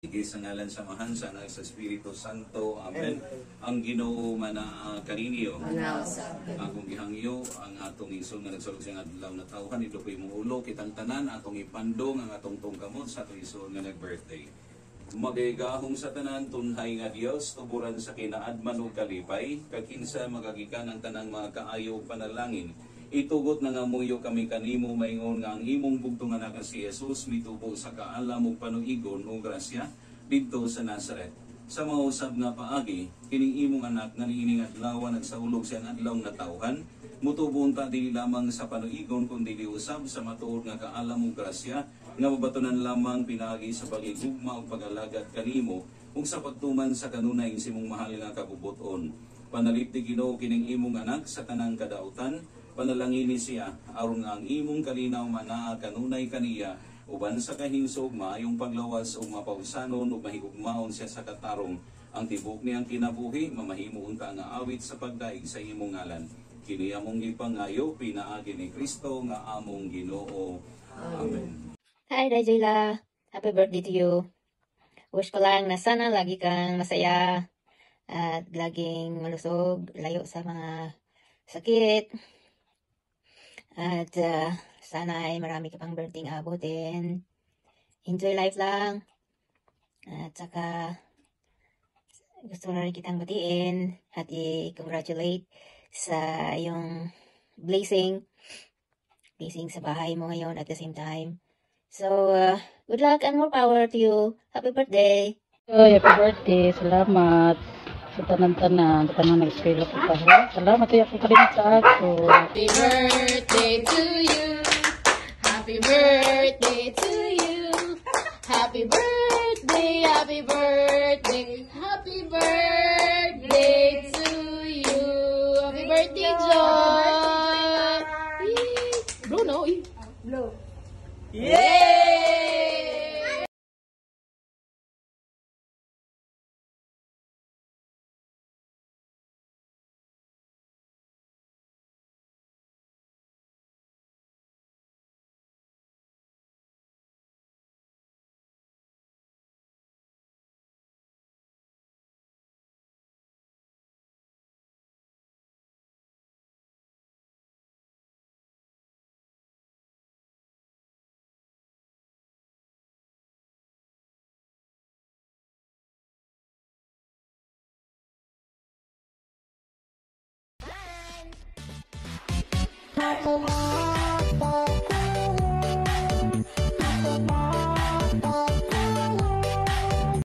Sige sa ngalan samahan sa Anak sa Espiritu Santo. Amen. Ang Ginoo man kaninyo. Akong gihangyo ang atong isong nga nagsulog sa adlaw na tawhan ito ko'y muulo kitang tanan atong ipandong ang atong tungkamot sa atong isong nga nag-birthday. Magigahong sa tanan tunhay nga Dios tuburan sa kinaadman ug kalipay kakinsa magagikan ang tanang mga kaayo panalangin. Itugot na nga muyo kami kanimo maingon nga ang imong bugtong anak si Jesus mitubo sa kaalam ug panuigon o grasya didto sa Nazaret. Sa mausab nga paagi kining imong anak nga niining adlaw nagsaulog siyang adlaw na tawhan mutubon ta dili lamang sa panuigon kundi usab sa matuod nga kaalam ug grasya nga mabatunan lamang pinaagi sa pagigugma ug pag-alagad kanimo ug sa pagtuman sa kanunay simong mahal nga kabubuton. Panalipti Ginoo kining imong anak sa tanang kadautan. Panalangini siya aron nga ang imong kalinaw manaa kanunay kaniya uban sa kahinsog maayong paglawas o mapausanon o mahigugmaon siya sa katarong ang tibok niyang kinabuhi mamahimo unta nga awit sa pagdaig sa imong ngalan kini among gipangayo pinaagi ni Kristo nga among Ginoo. Amen. Hi Dajayla, happy birthday to you. Wish ko lang na sana lagi kang masaya at laging malusog, layo sa mga sakit. At sana ay marami ka pang birthday abutin. Enjoy life lang. At saka gusto na rin kitang batiin at i-congratulate sa iyong blessing sa bahay mo ngayon at the same time. So, good luck and more power to you. Happy birthday! Happy birthday. Salamat sa tanan-tanan. Sa tanan nag-eskwela ko pa. Salamat ay ako kalimut sa ako. Happy birthday to you. Happy birthday to you. Happy birthday, happy birthday. Happy birthday to you. Happy birthday, John. Bruno. Blow. Yay! Happy